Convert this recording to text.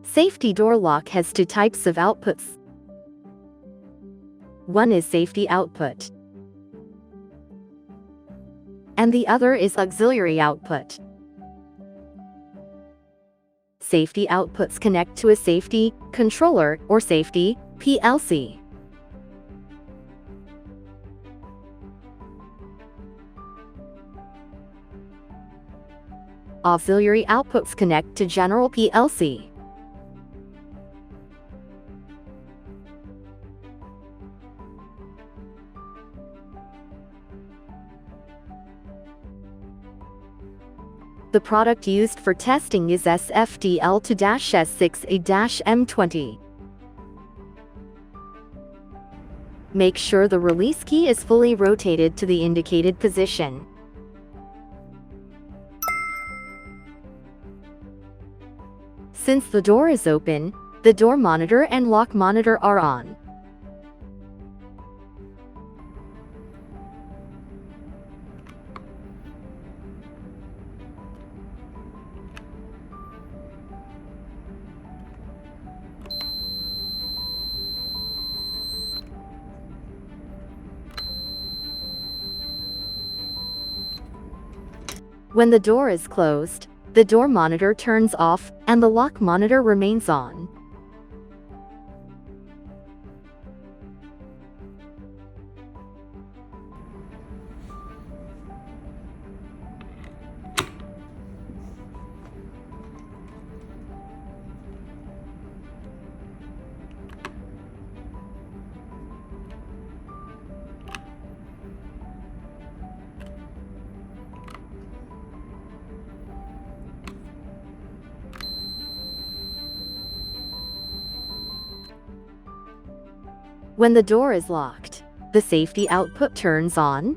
Safety door lock has two types of outputs. One is safety output, and the other is auxiliary output. Safety outputs connect to a safety controller or safety PLC. Auxiliary outputs connect to general PLC. The product used for testing is 𝗔𝘂𝘁cie HS6A-M20. Make sure the release key is fully rotated to the indicated position. Since the door is open, the door monitor and lock monitor are on. When the door is closed, the door monitor turns off and the lock monitor remains on. When the door is locked, the safety output turns on,